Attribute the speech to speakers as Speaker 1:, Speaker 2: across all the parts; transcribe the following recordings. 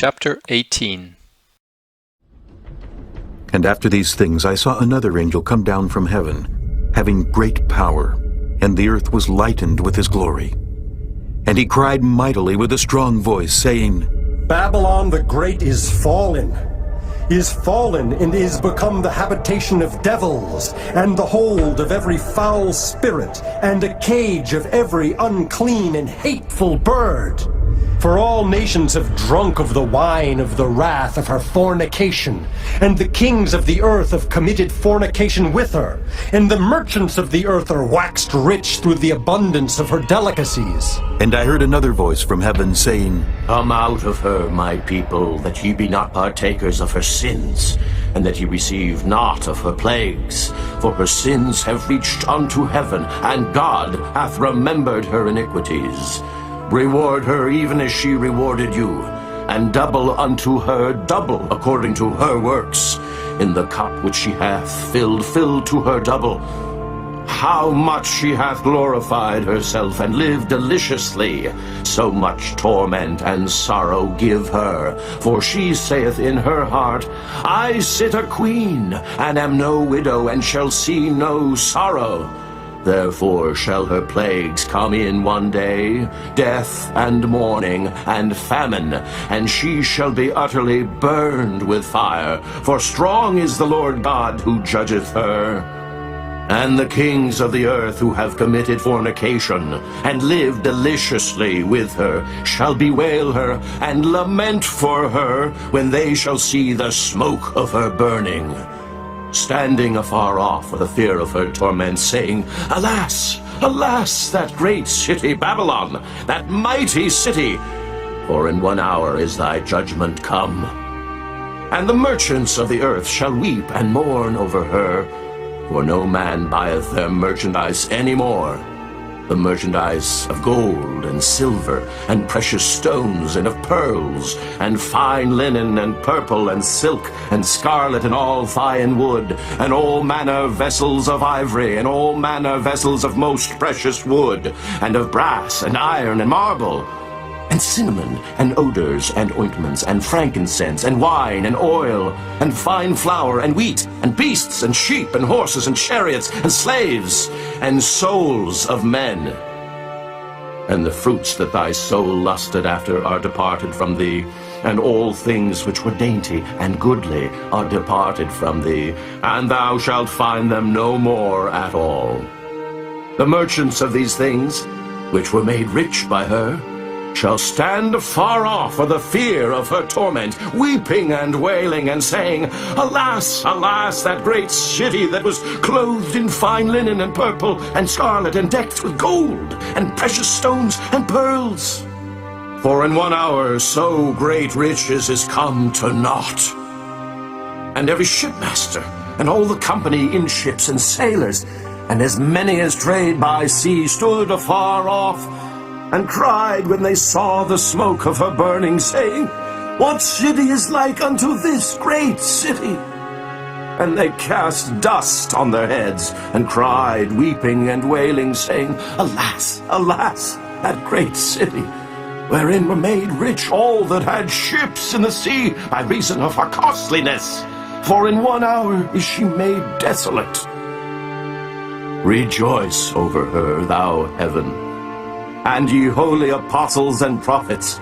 Speaker 1: Chapter 18.
Speaker 2: And after these things I saw another angel come down from heaven, having great power, and the earth was lightened with his glory. And he cried mightily with a strong voice, saying,
Speaker 3: Babylon the Great is fallen and is become the habitation of devils, and the hold of every foul spirit, and a cage of every unclean and hateful bird. For all nations have drunk of the wine of the wrath of her fornication, and the kings of the earth have committed fornication with her, and the merchants of the earth are waxed rich through the abundance of her delicacies.
Speaker 2: And I heard another voice from heaven saying,
Speaker 4: Come out of her, my people, that ye be not partakers of her sins, and that ye receive not of her plagues. For her sins have reached unto heaven, and God hath remembered her iniquities. Reward her even as she rewarded you, and double unto her double according to her works. In the cup which she hath filled, fill to her double. How much she hath glorified herself, and lived deliciously, so much torment and sorrow give her. For she saith in her heart, I sit a queen, and am no widow, and shall see no sorrow. Therefore shall her plagues come in one day, death and mourning and famine, and she shall be utterly burned with fire. For strong is the Lord God who judgeth her. And the kings of the earth who have committed fornication, and lived deliciously with her, shall bewail her, and lament for her, when they shall see the smoke of her burning, standing afar off for the fear of her torment, saying, Alas, alas, that great city Babylon, that mighty city! For in 1 hour is thy judgment come. And the merchants of the earth shall weep and mourn over her, for no man buyeth their merchandise any more, the merchandise of gold and silver, and precious stones, and of pearls, and fine linen, and purple, and silk, and scarlet, and all fine wood, and all manner vessels of ivory, and all manner vessels of most precious wood, and of brass, and iron, and marble, and cinnamon, and odors, and ointments, and frankincense, and wine, and oil, and fine flour, and wheat, and beasts, and sheep, and horses, and chariots, and slaves, and souls of men. And the fruits that thy soul lusted after are departed from thee, and all things which were dainty and goodly are departed from thee, and thou shalt find them no more at all. The merchants of these things, which were made rich by her, shall stand afar off for the fear of her torment, weeping and wailing, and saying, Alas, alas, that great city that was clothed in fine linen, and purple, and scarlet, and decked with gold, and precious stones, and pearls. For in 1 hour so great riches is come to naught. And every shipmaster, and all the company in ships, and sailors, and as many as trade by sea, stood afar off, and cried when they saw the smoke of her burning, saying, What city is like unto this great city? And they cast dust on their heads, and cried, weeping and wailing, saying, Alas, alas, that great city, wherein were made rich all that had ships in the sea, by reason of her costliness. For in 1 hour is she made desolate. Rejoice over her, thou heaven, and ye holy apostles and prophets,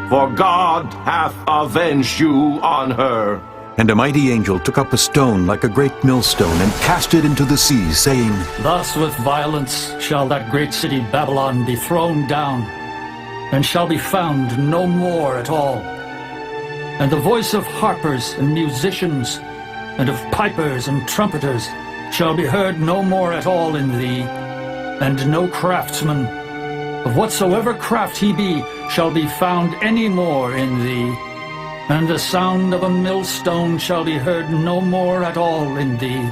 Speaker 4: for God hath avenged you on her.
Speaker 2: And a mighty angel took up a stone like a great millstone, and cast it into the sea, saying,
Speaker 5: Thus with violence shall that great city Babylon be thrown down, and shall be found no more at all. And the voice of harpers and musicians, and of pipers and trumpeters, shall be heard no more at all in thee, and no craftsman, of whatsoever craft he be, shall be found any more in thee. And the sound of a millstone shall be heard no more at all in thee.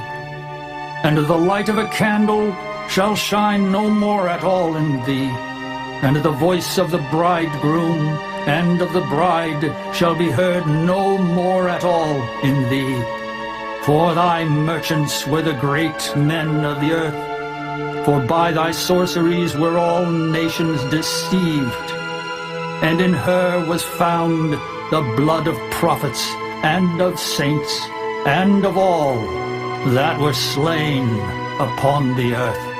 Speaker 5: And the light of a candle shall shine no more at all in thee. And the voice of the bridegroom and of the bride shall be heard no more at all in thee. For thy merchants were the great men of the earth. For by thy sorceries were all nations deceived, and in her was found the blood of prophets and of saints and of all that were slain upon the earth.